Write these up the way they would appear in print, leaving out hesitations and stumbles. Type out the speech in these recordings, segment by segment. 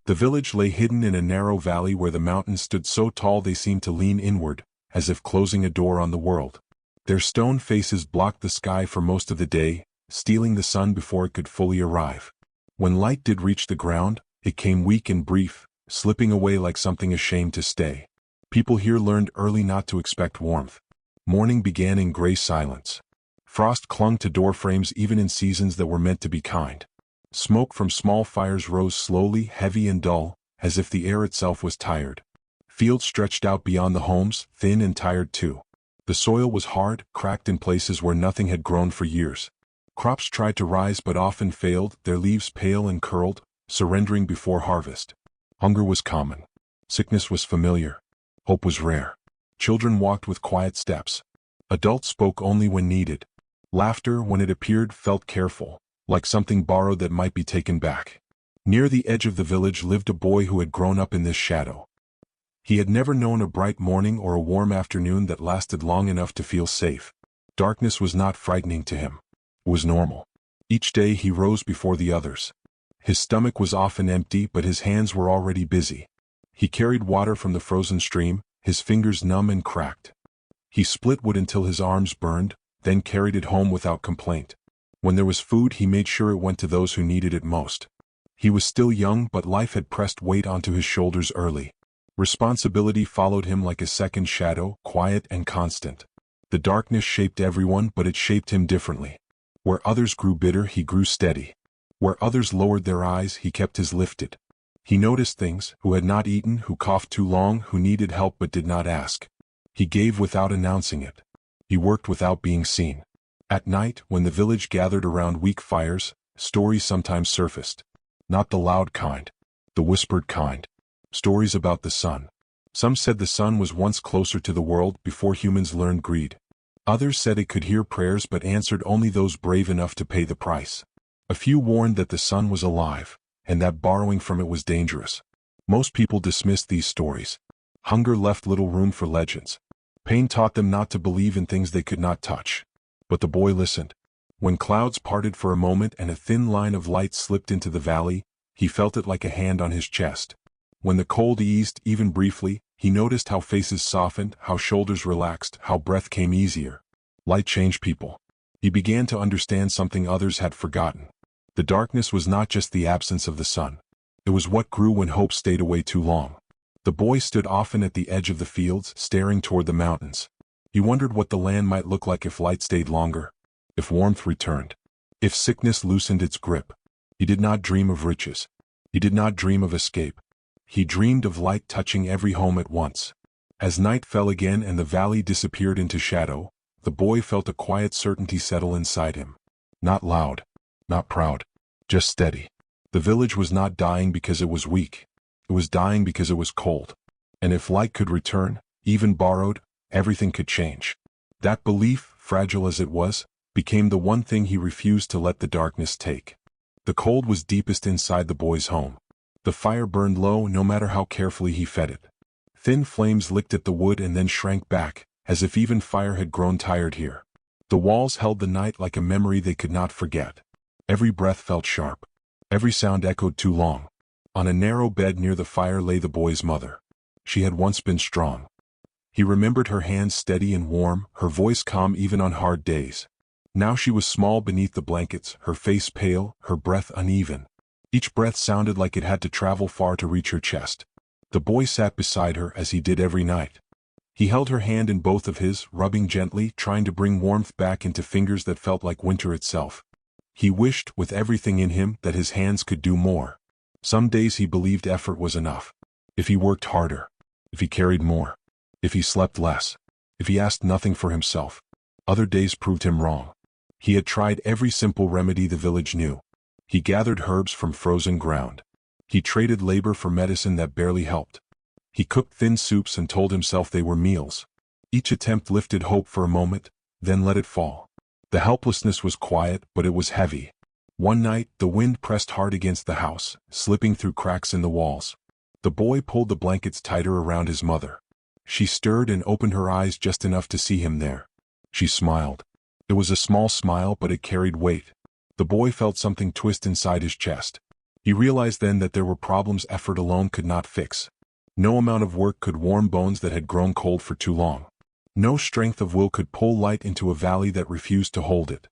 The village lay hidden in a narrow valley where the mountains stood so tall they seemed to lean inward, as if closing a door on the world. Their stone faces blocked the sky for most of the day, stealing the sun before it could fully arrive. When light did reach the ground, it came weak and brief, slipping away like something ashamed to stay. People here learned early not to expect warmth. Morning began in gray silence. Frost clung to door frames even in seasons that were meant to be kind. Smoke from small fires rose slowly, heavy and dull, as if the air itself was tired. Fields stretched out beyond the homes, thin and tired too. The soil was hard, cracked in places where nothing had grown for years. Crops tried to rise but often failed, their leaves pale and curled, surrendering before harvest. Hunger was common. Sickness was familiar. Hope was rare. Children walked with quiet steps. Adults spoke only when needed. Laughter, when it appeared, felt careful, like something borrowed that might be taken back. Near the edge of the village lived a boy who had grown up in this shadow. He had never known a bright morning or a warm afternoon that lasted long enough to feel safe. Darkness was not frightening to him. It was normal. Each day he rose before the others. His stomach was often empty, but his hands were already busy. He carried water from the frozen stream, his fingers numb and cracked. He split wood until his arms burned, then carried it home without complaint. When there was food, he made sure it went to those who needed it most. He was still young, but life had pressed weight onto his shoulders early. Responsibility followed him like a second shadow, quiet and constant. The darkness shaped everyone, but it shaped him differently. Where others grew bitter, he grew steady. Where others lowered their eyes, he kept his lifted. He noticed things: who had not eaten, who coughed too long, who needed help but did not ask. He gave without announcing it. He worked without being seen. At night, when the village gathered around weak fires, stories sometimes surfaced. Not the loud kind. The whispered kind. Stories about the sun. Some said the sun was once closer to the world before humans learned greed. Others said it could hear prayers but answered only those brave enough to pay the price. A few warned that the sun was alive, and that borrowing from it was dangerous. Most people dismissed these stories. Hunger left little room for legends. Pain taught them not to believe in things they could not touch. But the boy listened. When clouds parted for a moment and a thin line of light slipped into the valley, he felt it like a hand on his chest. When the cold eased, even briefly, he noticed how faces softened, how shoulders relaxed, how breath came easier. Light changed people. He began to understand something others had forgotten. The darkness was not just the absence of the sun. It was what grew when hope stayed away too long. The boy stood often at the edge of the fields, staring toward the mountains. He wondered what the land might look like if light stayed longer, if warmth returned, if sickness loosened its grip. He did not dream of riches. He did not dream of escape. He dreamed of light touching every home at once. As night fell again and the valley disappeared into shadow, the boy felt a quiet certainty settle inside him. Not loud, not proud, just steady. The village was not dying because it was weak. It was dying because it was cold. And if light could return, even borrowed, everything could change. That belief, fragile as it was, became the one thing he refused to let the darkness take. The cold was deepest inside the boy's home. The fire burned low no matter how carefully he fed it. Thin flames licked at the wood and then shrank back, as if even fire had grown tired here. The walls held the night like a memory they could not forget. Every breath felt sharp. Every sound echoed too long. On a narrow bed near the fire lay the boy's mother. She had once been strong. He remembered her hands steady and warm, her voice calm even on hard days. Now she was small beneath the blankets, her face pale, her breath uneven. Each breath sounded like it had to travel far to reach her chest. The boy sat beside her as he did every night. He held her hand in both of his, rubbing gently, trying to bring warmth back into fingers that felt like winter itself. He wished, with everything in him, that his hands could do more. Some days he believed effort was enough. If he worked harder, if he carried more, if he slept less, if he asked nothing for himself. Other days proved him wrong. He had tried every simple remedy the village knew. He gathered herbs from frozen ground. He traded labor for medicine that barely helped. He cooked thin soups and told himself they were meals. Each attempt lifted hope for a moment, then let it fall. The helplessness was quiet, but it was heavy. One night, the wind pressed hard against the house, slipping through cracks in the walls. The boy pulled the blankets tighter around his mother. She stirred and opened her eyes just enough to see him there. She smiled. It was a small smile, but it carried weight. The boy felt something twist inside his chest. He realized then that there were problems effort alone could not fix. No amount of work could warm bones that had grown cold for too long. No strength of will could pull light into a valley that refused to hold it.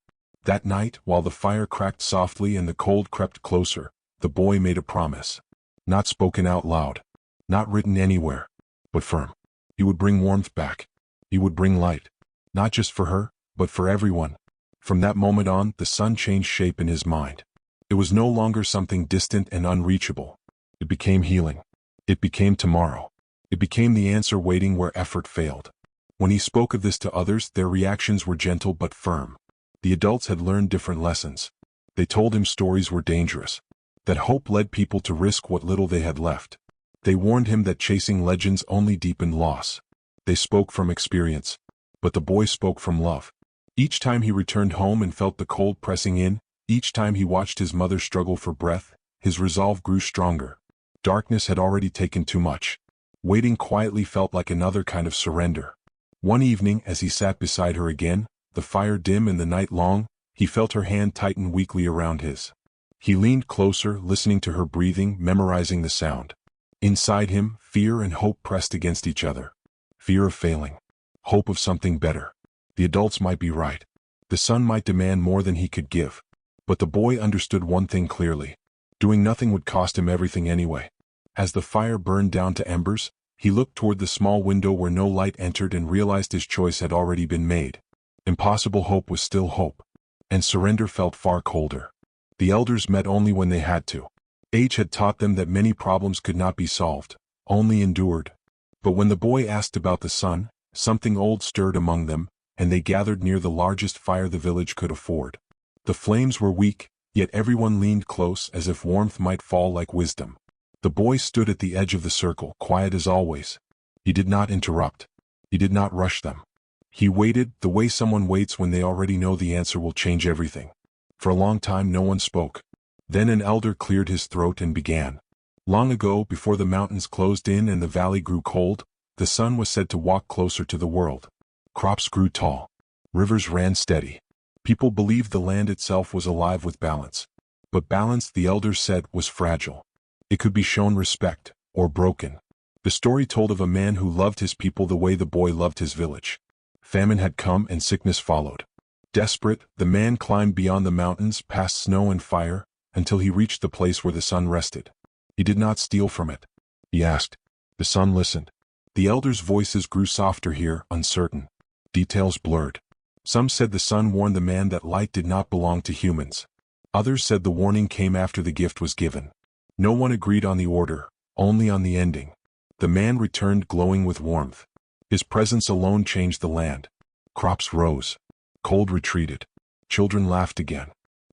That night, while the fire cracked softly and the cold crept closer, the boy made a promise. Not spoken out loud. Not written anywhere. But firm. He would bring warmth back. He would bring light. Not just for her, but for everyone. From that moment on, the sun changed shape in his mind. It was no longer something distant and unreachable. It became healing. It became tomorrow. It became the answer waiting where effort failed. When he spoke of this to others, their reactions were gentle but firm. The adults had learned different lessons. They told him stories were dangerous. That hope led people to risk what little they had left. They warned him that chasing legends only deepened loss. They spoke from experience. But the boy spoke from love. Each time he returned home and felt the cold pressing in, each time he watched his mother struggle for breath, his resolve grew stronger. Darkness had already taken too much. Waiting quietly felt like another kind of surrender. One evening, as he sat beside her again, the fire dim and the night long, he felt her hand tighten weakly around his. He leaned closer, listening to her breathing, memorizing the sound. Inside him, fear and hope pressed against each other. Fear of failing. Hope of something better. The adults might be right. The son might demand more than he could give. But the boy understood one thing clearly. Doing nothing would cost him everything anyway. As the fire burned down to embers, he looked toward the small window where no light entered and realized his choice had already been made. Impossible hope was still hope. And surrender felt far colder. The elders met only when they had to. Age had taught them that many problems could not be solved, only endured. But when the boy asked about the sun, something old stirred among them, and they gathered near the largest fire the village could afford. The flames were weak, yet everyone leaned close as if warmth might fall like wisdom. The boy stood at the edge of the circle, quiet as always. He did not interrupt. He did not rush them. He waited, the way someone waits when they already know the answer will change everything. For a long time no one spoke. Then an elder cleared his throat and began. Long ago, before the mountains closed in and the valley grew cold, the sun was said to walk closer to the world. Crops grew tall. Rivers ran steady. People believed the land itself was alive with balance. But balance, the elders said, was fragile. It could be shown respect, or broken. The story told of a man who loved his people the way the boy loved his village. Famine had come and sickness followed. Desperate, the man climbed beyond the mountains, past snow and fire, until he reached the place where the sun rested. He did not steal from it. He asked. The sun listened. The elders' voices grew softer here, uncertain. Details blurred. Some said the sun warned the man that light did not belong to humans. Others said the warning came after the gift was given. No one agreed on the order, only on the ending. The man returned glowing with warmth. His presence alone changed the land. Crops rose. Cold retreated. Children laughed again.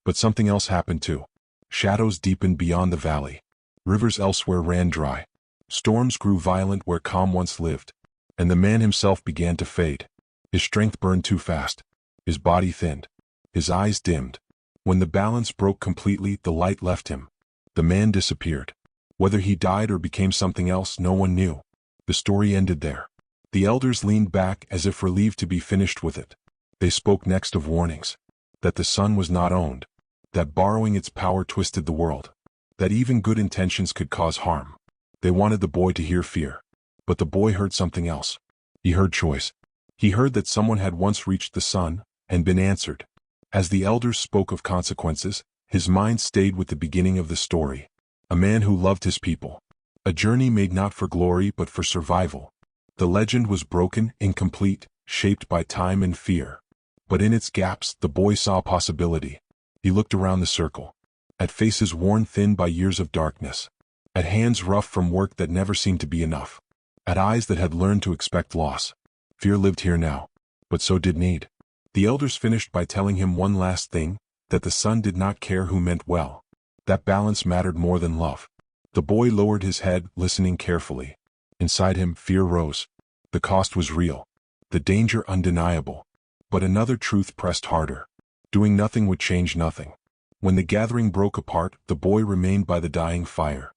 But something else happened too. Shadows deepened beyond the valley. Rivers elsewhere ran dry. Storms grew violent where calm once lived. And the man himself began to fade. His strength burned too fast. His body thinned. His eyes dimmed. When the balance broke completely, the light left him. The man disappeared. Whether he died or became something else, no one knew. The story ended there. The elders leaned back as if relieved to be finished with it. They spoke next of warnings. That the sun was not owned. That borrowing its power twisted the world. That even good intentions could cause harm. They wanted the boy to hear fear. But the boy heard something else. He heard choice. He heard that someone had once reached the sun, and been answered. As the elders spoke of consequences, his mind stayed with the beginning of the story. A man who loved his people. A journey made not for glory but for survival. The legend was broken, incomplete, shaped by time and fear. But in its gaps, the boy saw possibility. He looked around the circle. At faces worn thin by years of darkness. At hands rough from work that never seemed to be enough. At eyes that had learned to expect loss. Fear lived here now. But so did need. The elders finished by telling him one last thing, that the sun did not care who meant well. That balance mattered more than love. The boy lowered his head, listening carefully. Inside him, fear rose. The cost was real. The danger undeniable. But another truth pressed harder. Doing nothing would change nothing. When the gathering broke apart, the boy remained by the dying fire.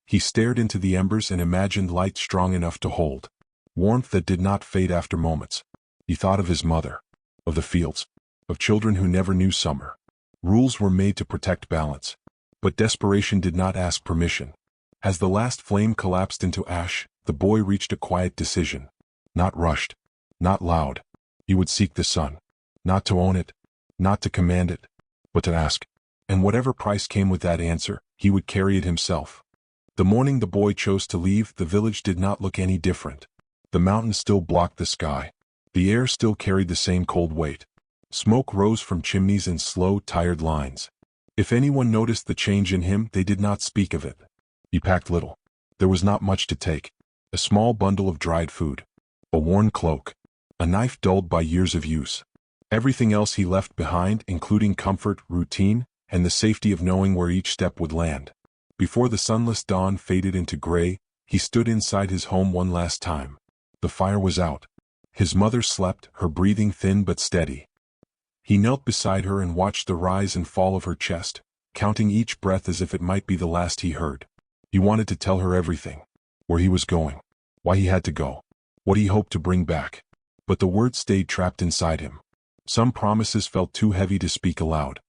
He stared into the embers and imagined light strong enough to hold. Warmth that did not fade after moments. He thought of his mother. Of the fields. Of children who never knew summer. Rules were made to protect balance. But desperation did not ask permission. As the last flame collapsed into ash, the boy reached a quiet decision. Not rushed. Not loud. He would seek the sun. Not to own it. Not to command it. But to ask. And whatever price came with that answer, he would carry it himself. The morning the boy chose to leave, the village did not look any different. The mountains still blocked the sky. The air still carried the same cold weight. Smoke rose from chimneys in slow, tired lines. If anyone noticed the change in him, they did not speak of it. He packed little. There was not much to take. A small bundle of dried food. A worn cloak. A knife dulled by years of use. Everything else he left behind, including comfort, routine, and the safety of knowing where each step would land. Before the sunless dawn faded into gray, he stood inside his home one last time. The fire was out. His mother slept, her breathing thin but steady. He knelt beside her and watched the rise and fall of her chest, counting each breath as if it might be the last he heard. He wanted to tell her everything. Where he was going. Why he had to go. What he hoped to bring back. But the words stayed trapped inside him. Some promises felt too heavy to speak aloud.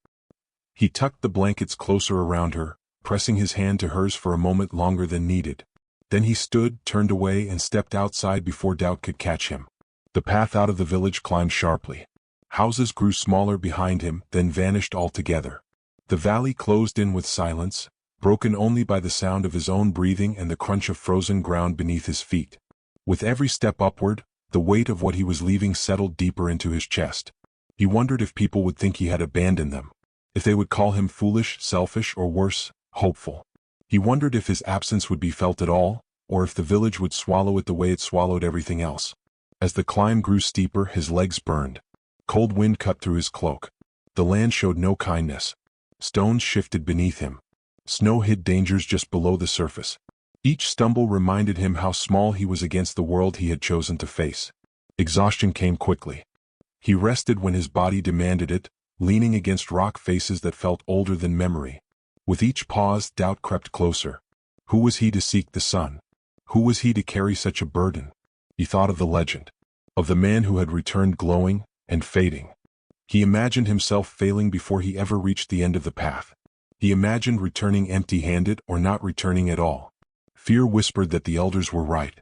He tucked the blankets closer around her, pressing his hand to hers for a moment longer than needed. Then he stood, turned away, and stepped outside before doubt could catch him. The path out of the village climbed sharply. Houses grew smaller behind him, then vanished altogether. The valley closed in with silence, broken only by the sound of his own breathing and the crunch of frozen ground beneath his feet. With every step upward, the weight of what he was leaving settled deeper into his chest. He wondered if people would think he had abandoned them. If they would call him foolish, selfish, or worse, hopeful. He wondered if his absence would be felt at all, or if the village would swallow it the way it swallowed everything else. As the climb grew steeper, his legs burned. Cold wind cut through his cloak. The land showed no kindness. Stones shifted beneath him. Snow hid dangers just below the surface. Each stumble reminded him how small he was against the world he had chosen to face. Exhaustion came quickly. He rested when his body demanded it, leaning against rock faces that felt older than memory. With each pause, doubt crept closer. Who was he to seek the sun? Who was he to carry such a burden? He thought of the legend. Of the man who had returned glowing and fading. He imagined himself failing before he ever reached the end of the path. He imagined returning empty-handed or not returning at all. Fear whispered that the elders were right.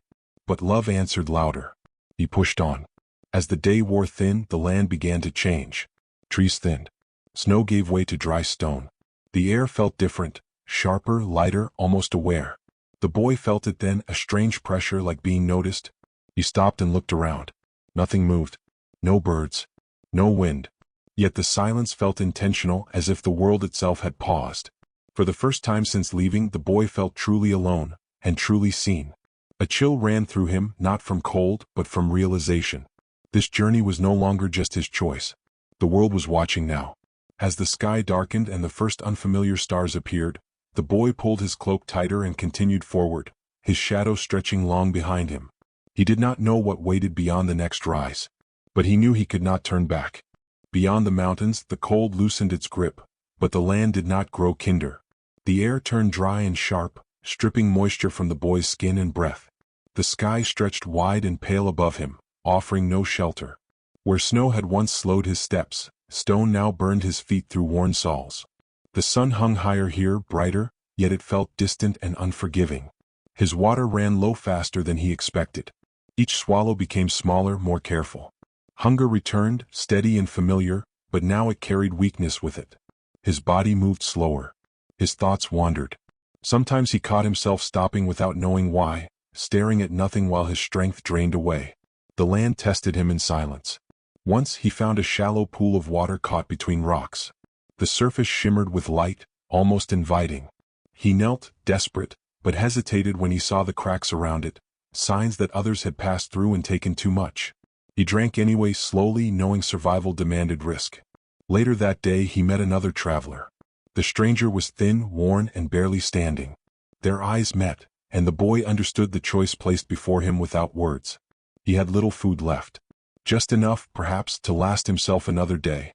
But love answered louder. He pushed on. As the day wore thin, the land began to change. Trees thinned. Snow gave way to dry stone. The air felt different, sharper, lighter, almost aware. The boy felt it then, a strange pressure like being noticed. He stopped and looked around. Nothing moved. No birds. No wind. Yet the silence felt intentional, as if the world itself had paused. For the first time since leaving, the boy felt truly alone, and truly seen. A chill ran through him, not from cold, but from realization. This journey was no longer just his choice. The world was watching now. As the sky darkened and the first unfamiliar stars appeared, the boy pulled his cloak tighter and continued forward, his shadow stretching long behind him. He did not know what waited beyond the next rise. But he knew he could not turn back. Beyond the mountains, the cold loosened its grip, but the land did not grow kinder. The air turned dry and sharp, stripping moisture from the boy's skin and breath. The sky stretched wide and pale above him, offering no shelter. Where snow had once slowed his steps, stone now burned his feet through worn soles. The sun hung higher here, brighter, yet it felt distant and unforgiving. His water ran low faster than he expected. Each swallow became smaller, more careful. Hunger returned, steady and familiar, but now it carried weakness with it. His body moved slower. His thoughts wandered. Sometimes he caught himself stopping without knowing why, staring at nothing while his strength drained away. The land tested him in silence. Once he found a shallow pool of water caught between rocks. The surface shimmered with light, almost inviting. He knelt, desperate, but hesitated when he saw the cracks around it, signs that others had passed through and taken too much. He drank anyway, slowly, knowing survival demanded risk. Later that day he met another traveler. The stranger was thin, worn, and barely standing. Their eyes met, and the boy understood the choice placed before him without words. He had little food left. Just enough, perhaps, to last himself another day.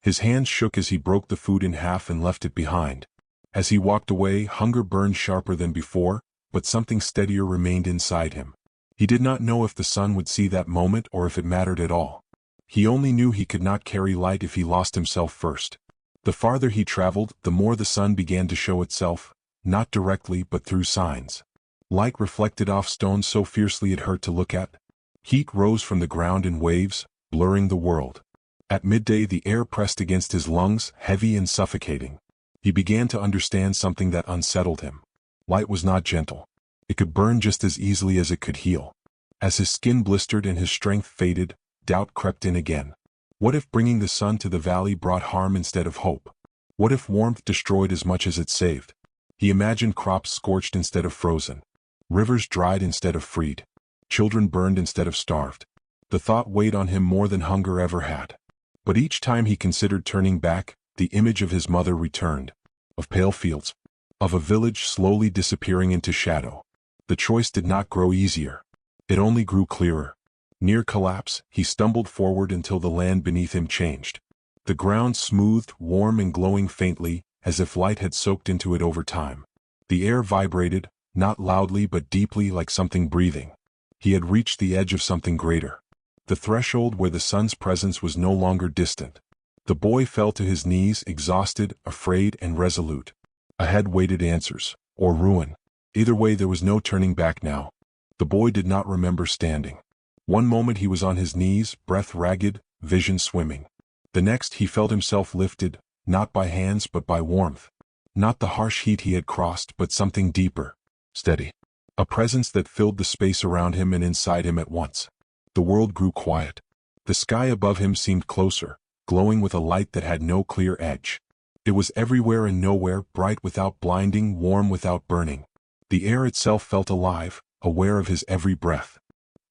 His hands shook as he broke the food in half and left it behind. As he walked away, hunger burned sharper than before, but something steadier remained inside him. He did not know if the sun would see that moment or if it mattered at all. He only knew he could not carry light if he lost himself first. The farther he traveled, the more the sun began to show itself, not directly but through signs. Light reflected off stones so fiercely it hurt to look at. Heat rose from the ground in waves, blurring the world. At midday the air pressed against his lungs, heavy and suffocating. He began to understand something that unsettled him. Light was not gentle. It could burn just as easily as it could heal. As his skin blistered and his strength faded, doubt crept in again. What if bringing the sun to the valley brought harm instead of hope? What if warmth destroyed as much as it saved? He imagined crops scorched instead of frozen. Rivers dried instead of freed. Children burned instead of starved. The thought weighed on him more than hunger ever had. But each time he considered turning back, the image of his mother returned. Of pale fields. Of a village slowly disappearing into shadow. The choice did not grow easier. It only grew clearer. Near collapse, he stumbled forward until the land beneath him changed. The ground smoothed, warm and glowing faintly, as if light had soaked into it over time. The air vibrated, not loudly but deeply like something breathing. He had reached the edge of something greater. The threshold where the sun's presence was no longer distant. The boy fell to his knees, exhausted, afraid and resolute. Ahead waited answers, or ruin. Either way there was no turning back now. The boy did not remember standing. One moment he was on his knees, breath ragged, vision swimming. The next he felt himself lifted, not by hands but by warmth. Not the harsh heat he had crossed but something deeper, steady. A presence that filled the space around him and inside him at once. The world grew quiet. The sky above him seemed closer, glowing with a light that had no clear edge. It was everywhere and nowhere, bright without blinding, warm without burning. The air itself felt alive, aware of his every breath.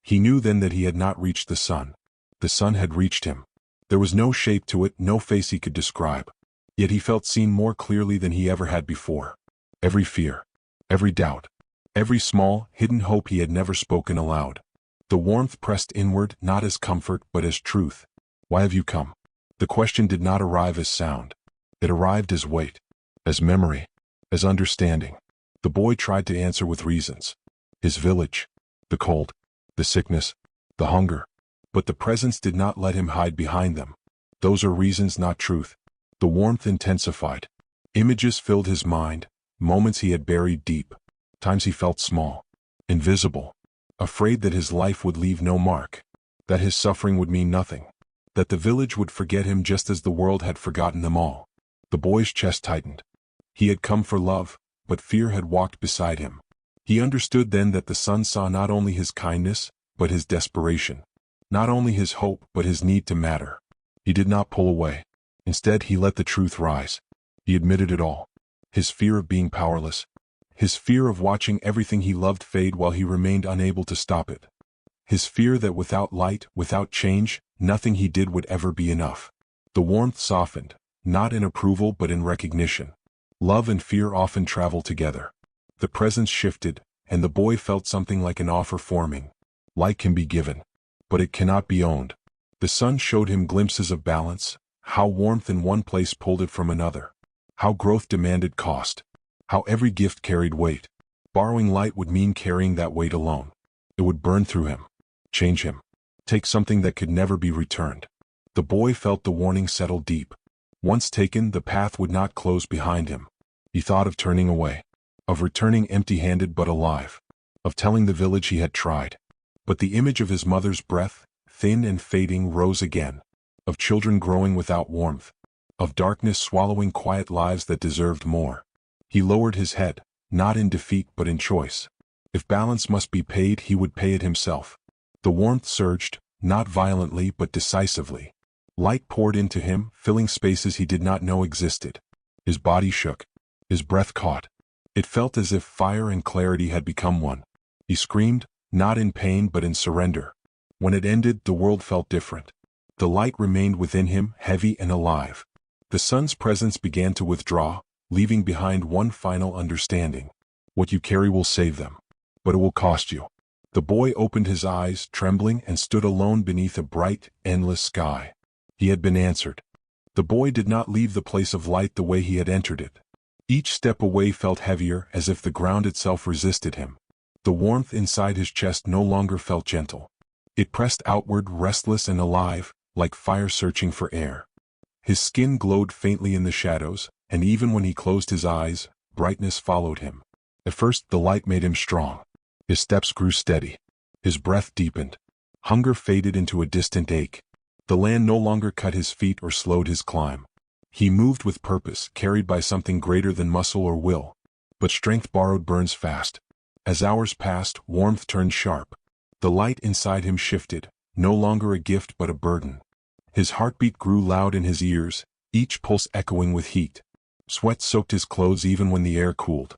He knew then that he had not reached the sun. The sun had reached him. There was no shape to it, no face he could describe. Yet he felt seen more clearly than he ever had before. Every fear, every doubt, every small, hidden hope he had never spoken aloud. The warmth pressed inward, not as comfort but as truth. Why have you come? The question did not arrive as sound. It arrived as weight, as memory, as understanding. The boy tried to answer with reasons. His village, the cold, the sickness, the hunger. But the presence did not let him hide behind them. Those are reasons, not truth. The warmth intensified. Images filled his mind, moments he had buried deep. Times he felt small, invisible, afraid that his life would leave no mark, that his suffering would mean nothing, that the village would forget him just as the world had forgotten them all. The boy's chest tightened. He had come for love, but fear had walked beside him. He understood then that the sun saw not only his kindness, but his desperation. Not only his hope, but his need to matter. He did not pull away. Instead, he let the truth rise. He admitted it all. His fear of being powerless. His fear of watching everything he loved fade while he remained unable to stop it. His fear that without light, without change, nothing he did would ever be enough. The warmth softened, not in approval but in recognition. Love and fear often travel together. The presence shifted, and the boy felt something like an offer forming. Light can be given, but it cannot be owned. The sun showed him glimpses of balance, how warmth in one place pulled it from another, how growth demanded cost, how every gift carried weight. Borrowing light would mean carrying that weight alone. It would burn through him, change him, take something that could never be returned. The boy felt the warning settle deep. Once taken, the path would not close behind him. He thought of turning away, of returning empty-handed but alive, of telling the village he had tried. But the image of his mother's breath, thin and fading, rose again, of children growing without warmth, of darkness swallowing quiet lives that deserved more. He lowered his head, not in defeat but in choice. If balance must be paid, he would pay it himself. The warmth surged, not violently but decisively. Light poured into him, filling spaces he did not know existed. His body shook. His breath caught. It felt as if fire and clarity had become one. He screamed, not in pain but in surrender. When it ended, the world felt different. The light remained within him, heavy and alive. The sun's presence began to withdraw, leaving behind one final understanding. What you carry will save them, but it will cost you. The boy opened his eyes, trembling, and stood alone beneath a bright, endless sky. He had been answered. The boy did not leave the place of light the way he had entered it. Each step away felt heavier, as if the ground itself resisted him. The warmth inside his chest no longer felt gentle. It pressed outward, restless and alive, like fire searching for air. His skin glowed faintly in the shadows, and even when he closed his eyes, brightness followed him. At first the light made him strong. His steps grew steady. His breath deepened. Hunger faded into a distant ache. The land no longer cut his feet or slowed his climb. He moved with purpose, carried by something greater than muscle or will. But strength borrowed burns fast. As hours passed, warmth turned sharp. The light inside him shifted, no longer a gift but a burden. His heartbeat grew loud in his ears, each pulse echoing with heat. Sweat soaked his clothes even when the air cooled.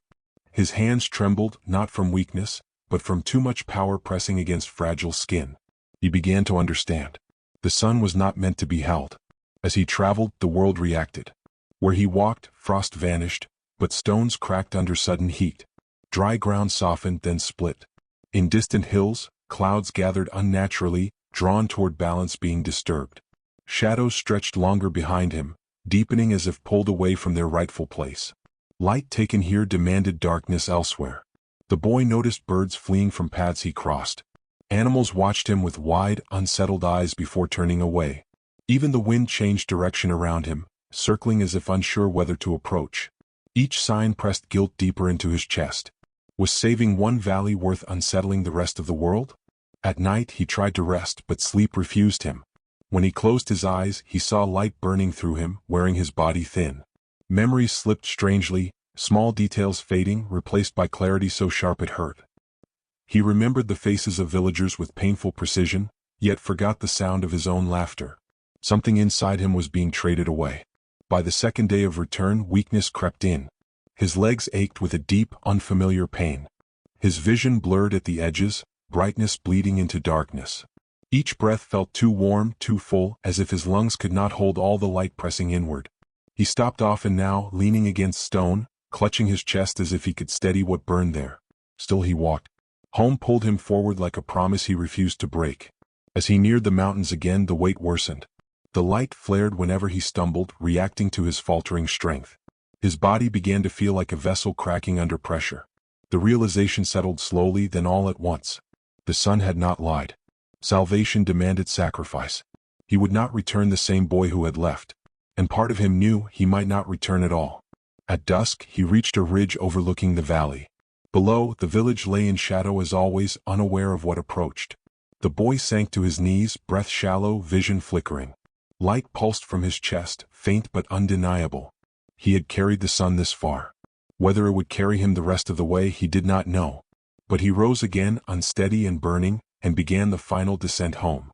His hands trembled, not from weakness, but from too much power pressing against fragile skin. He began to understand. The sun was not meant to be held. As he traveled, the world reacted. Where he walked, frost vanished, but stones cracked under sudden heat. Dry ground softened, then split. In distant hills, clouds gathered unnaturally, drawn toward balance being disturbed. Shadows stretched longer behind him, deepening as if pulled away from their rightful place. Light taken here demanded darkness elsewhere. The boy noticed birds fleeing from paths he crossed. Animals watched him with wide, unsettled eyes before turning away. Even the wind changed direction around him, circling as if unsure whether to approach. Each sign pressed guilt deeper into his chest. Was saving one valley worth unsettling the rest of the world? At night he tried to rest, but sleep refused him. When he closed his eyes, he saw light burning through him, wearing his body thin. Memories slipped strangely, small details fading, replaced by clarity so sharp it hurt. He remembered the faces of villagers with painful precision, yet forgot the sound of his own laughter. Something inside him was being traded away. By the second day of return, weakness crept in. His legs ached with a deep, unfamiliar pain. His vision blurred at the edges, brightness bleeding into darkness. Each breath felt too warm, too full, as if his lungs could not hold all the light pressing inward. He stopped often now, leaning against stone, clutching his chest as if he could steady what burned there. Still he walked. Home pulled him forward like a promise he refused to break. As he neared the mountains again, the weight worsened. The light flared whenever he stumbled, reacting to his faltering strength. His body began to feel like a vessel cracking under pressure. The realization settled slowly, then all at once. The sun had not lied. Salvation demanded sacrifice. He would not return the same boy who had left. And part of him knew he might not return at all. At dusk, he reached a ridge overlooking the valley. Below, the village lay in shadow as always, unaware of what approached. The boy sank to his knees, breath shallow, vision flickering. Light pulsed from his chest, faint but undeniable. He had carried the sun this far. Whether it would carry him the rest of the way, he did not know. But he rose again, unsteady and burning, and began the final descent home.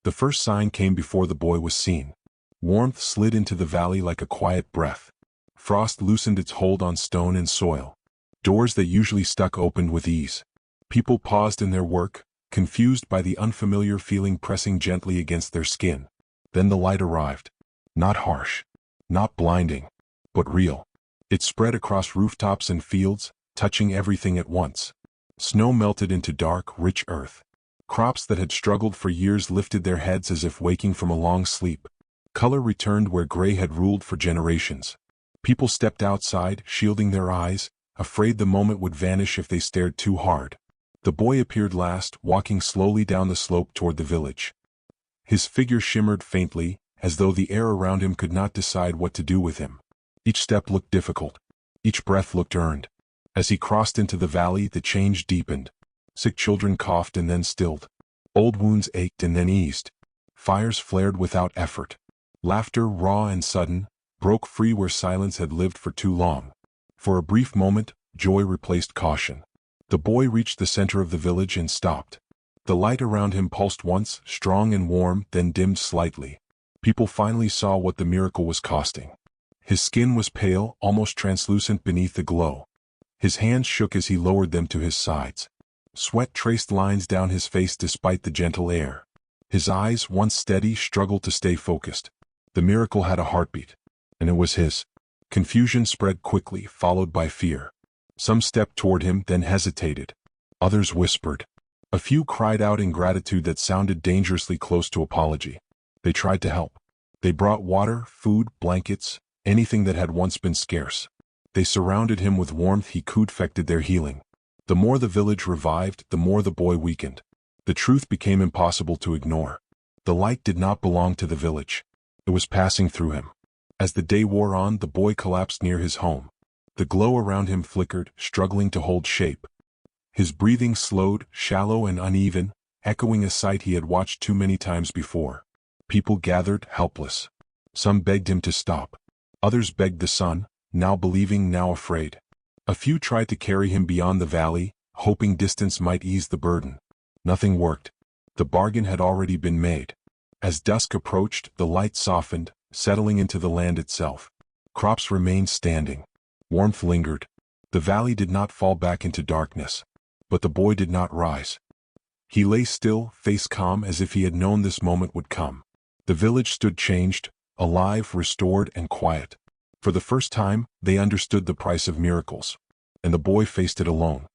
The first sign came before the boy was seen. Warmth slid into the valley like a quiet breath. Frost loosened its hold on stone and soil. Doors that usually stuck opened with ease. People paused in their work, confused by the unfamiliar feeling pressing gently against their skin. Then the light arrived. Not harsh. Not blinding. But real. It spread across rooftops and fields, touching everything at once. Snow melted into dark, rich earth. Crops that had struggled for years lifted their heads as if waking from a long sleep. Color returned where gray had ruled for generations. People stepped outside, shielding their eyes, afraid the moment would vanish if they stared too hard. The boy appeared last, walking slowly down the slope toward the village. His figure shimmered faintly, as though the air around him could not decide what to do with him. Each step looked difficult. Each breath looked earned. As he crossed into the valley, the change deepened. Sick children coughed and then stilled. Old wounds ached and then eased. Fires flared without effort. Laughter, raw and sudden, broke free where silence had lived for too long. For a brief moment, joy replaced caution. The boy reached the center of the village and stopped. The light around him pulsed once, strong and warm, then dimmed slightly. People finally saw what the miracle was costing. His skin was pale, almost translucent beneath the glow. His hands shook as he lowered them to his sides. Sweat traced lines down his face despite the gentle air. His eyes, once steady, struggled to stay focused. The miracle had a heartbeat, and it was his. Confusion spread quickly, followed by fear. Some stepped toward him, then hesitated. Others whispered. A few cried out in gratitude that sounded dangerously close to apology. They tried to help. They brought water, food, blankets, anything that had once been scarce. They surrounded him with warmth he could affected their healing. The more the village revived, the more the boy weakened. The truth became impossible to ignore. The light did not belong to the village. It was passing through him. As the day wore on, the boy collapsed near his home. The glow around him flickered, struggling to hold shape. His breathing slowed, shallow and uneven, echoing a sight he had watched too many times before. People gathered, helpless. Some begged him to stop. Others begged the sun, now believing, now afraid. A few tried to carry him beyond the valley, hoping distance might ease the burden. Nothing worked. The bargain had already been made. As dusk approached, the light softened, settling into the land itself. Crops remained standing. Warmth lingered. The valley did not fall back into darkness. But the boy did not rise. He lay still, face calm, as if he had known this moment would come. The village stood changed, alive, restored, and quiet. For the first time, they understood the price of miracles. And the boy faced it alone.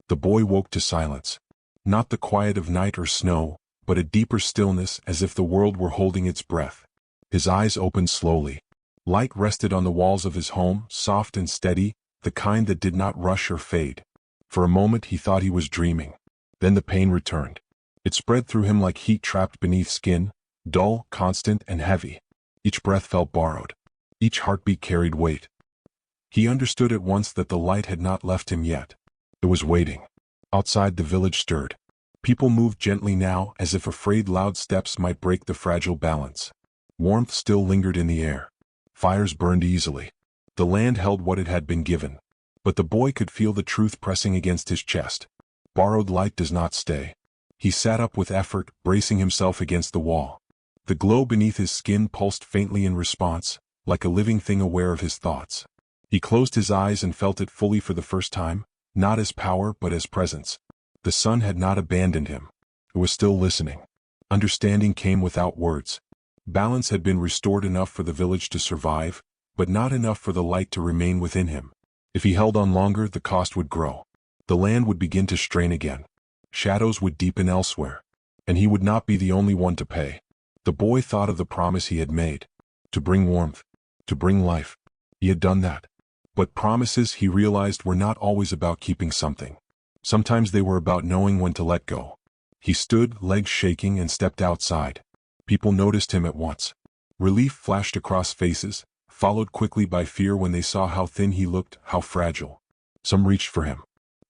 The boy woke to silence. Not the quiet of night or snow, but a deeper stillness, as if the world were holding its breath. His eyes opened slowly. Light rested on the walls of his home, soft and steady, the kind that did not rush or fade. For a moment he thought he was dreaming. Then the pain returned. It spread through him like heat trapped beneath skin, dull, constant, and heavy. Each breath felt borrowed. Each heartbeat carried weight. He understood at once that the light had not left him yet. It was waiting. Outside, the village stirred. People moved gently now, as if afraid loud steps might break the fragile balance. Warmth still lingered in the air. Fires burned easily. The land held what it had been given. But the boy could feel the truth pressing against his chest. Borrowed light does not stay. He sat up with effort, bracing himself against the wall. The glow beneath his skin pulsed faintly in response, like a living thing aware of his thoughts. He closed his eyes and felt it fully for the first time, not as power but as presence. The sun had not abandoned him. It was still listening. Understanding came without words. Balance had been restored enough for the village to survive, but not enough for the light to remain within him. If he held on longer, the cost would grow. The land would begin to strain again. Shadows would deepen elsewhere. And he would not be the only one to pay. The boy thought of the promise he had made. To bring warmth. To bring life. He had done that. But promises, he realized, were not always about keeping something. Sometimes they were about knowing when to let go. He stood, legs shaking, and stepped outside. People noticed him at once. Relief flashed across faces, followed quickly by fear when they saw how thin he looked, how fragile. Some reached for him.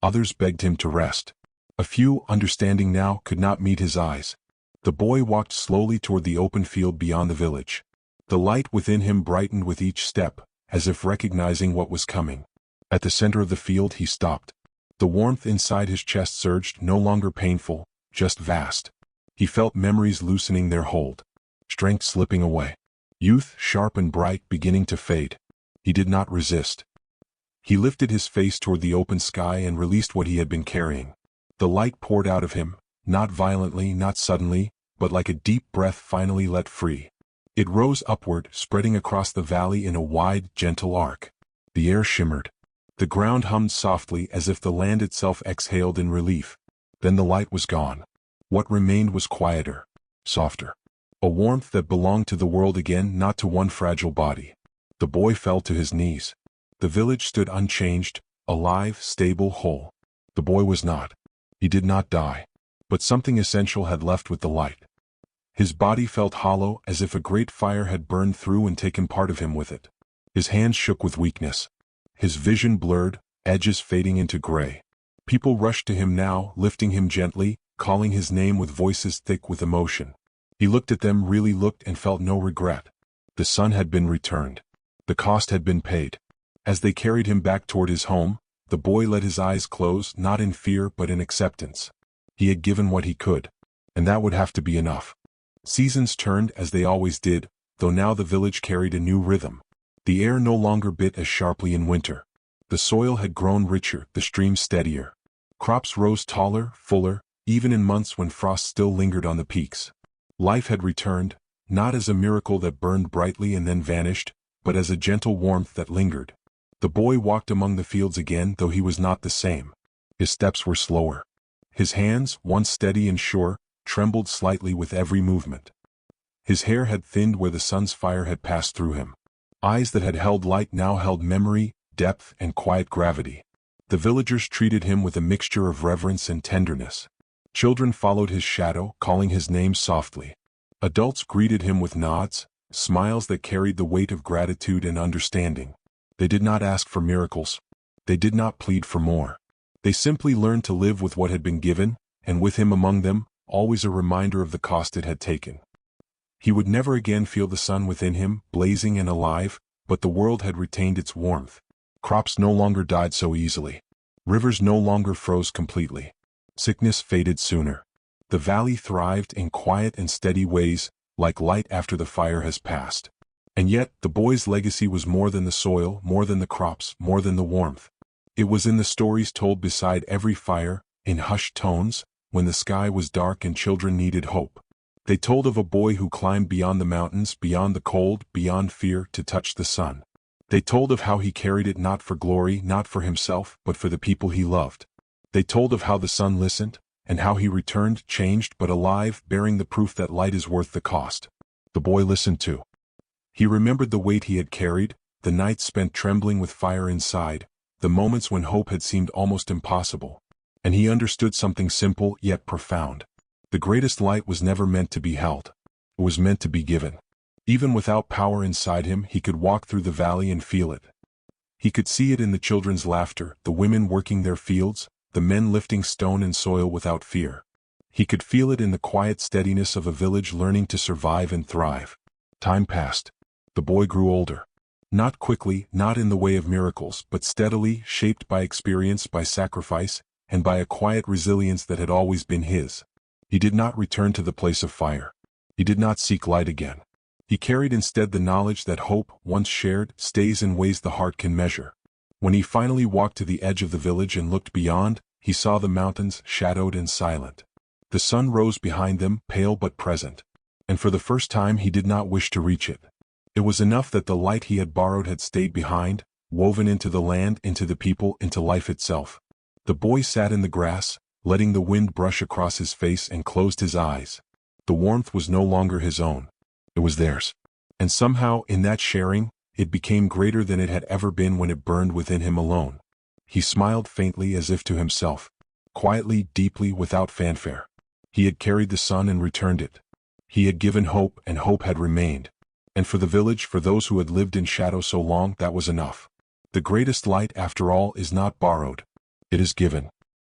Others begged him to rest. A few, understanding now, could not meet his eyes. The boy walked slowly toward the open field beyond the village. The light within him brightened with each step, as if recognizing what was coming. At the center of the field he stopped. The warmth inside his chest surged, no longer painful, just vast. He felt memories loosening their hold. Strength slipping away. Youth, sharp and bright, beginning to fade. He did not resist. He lifted his face toward the open sky and released what he had been carrying. The light poured out of him, not violently, not suddenly, but like a deep breath finally let free. It rose upward, spreading across the valley in a wide, gentle arc. The air shimmered. The ground hummed softly as if the land itself exhaled in relief. Then the light was gone. What remained was quieter, softer. A warmth that belonged to the world again, not to one fragile body. The boy fell to his knees. The village stood unchanged, alive, stable, whole. The boy was not. He did not die. But something essential had left with the light. His body felt hollow, as if a great fire had burned through and taken part of him with it. His hands shook with weakness. His vision blurred, edges fading into gray. People rushed to him now, lifting him gently, calling his name with voices thick with emotion. He looked at them, really looked, and felt no regret. The sun had been returned. The cost had been paid. As they carried him back toward his home, the boy let his eyes close, not in fear but in acceptance. He had given what he could. And that would have to be enough. Seasons turned as they always did, though now the village carried a new rhythm. The air no longer bit as sharply in winter. The soil had grown richer, the streams steadier. Crops rose taller, fuller, even in months when frost still lingered on the peaks. Life had returned, not as a miracle that burned brightly and then vanished, but as a gentle warmth that lingered. The boy walked among the fields again, though he was not the same. His steps were slower. His hands, once steady and sure, trembled slightly with every movement. His hair had thinned where the sun's fire had passed through him. Eyes that had held light now held memory, depth, and quiet gravity. The villagers treated him with a mixture of reverence and tenderness. Children followed his shadow, calling his name softly. Adults greeted him with nods, smiles that carried the weight of gratitude and understanding. They did not ask for miracles. They did not plead for more. They simply learned to live with what had been given, and with him among them, always a reminder of the cost it had taken. He would never again feel the sun within him, blazing and alive, but the world had retained its warmth. Crops no longer died so easily. Rivers no longer froze completely. Sickness faded sooner. The valley thrived in quiet and steady ways, like light after the fire has passed. And yet, the boy's legacy was more than the soil, more than the crops, more than the warmth. It was in the stories told beside every fire, in hushed tones, when the sky was dark and children needed hope. They told of a boy who climbed beyond the mountains, beyond the cold, beyond fear, to touch the sun. They told of how he carried it not for glory, not for himself, but for the people he loved. They told of how the sun listened, and how he returned, changed but alive, bearing the proof that light is worth the cost. The boy listened too. He remembered the weight he had carried, the nights spent trembling with fire inside, the moments when hope had seemed almost impossible. And he understood something simple yet profound. The greatest light was never meant to be held. It was meant to be given. Even without power inside him, he could walk through the valley and feel it. He could see it in the children's laughter, the women working their fields, the men lifting stone and soil without fear. He could feel it in the quiet steadiness of a village learning to survive and thrive. Time passed. The boy grew older. Not quickly, not in the way of miracles, but steadily, shaped by experience, by sacrifice, and by a quiet resilience that had always been his. He did not return to the place of fire. He did not seek light again. He carried instead the knowledge that hope, once shared, stays in ways the heart can measure. When he finally walked to the edge of the village and looked beyond, he saw the mountains, shadowed and silent. The sun rose behind them, pale but present. And for the first time he did not wish to reach it. It was enough that the light he had borrowed had stayed behind, woven into the land, into the people, into life itself. The boy sat in the grass, letting the wind brush across his face, and closed his eyes. The warmth was no longer his own. It was theirs. And somehow, in that sharing, it became greater than it had ever been when it burned within him alone. He smiled faintly as if to himself. Quietly, deeply, without fanfare. He had carried the sun and returned it. He had given hope, and hope had remained. And for the village, for those who had lived in shadow so long, that was enough. The greatest light, after all, is not borrowed. It is given.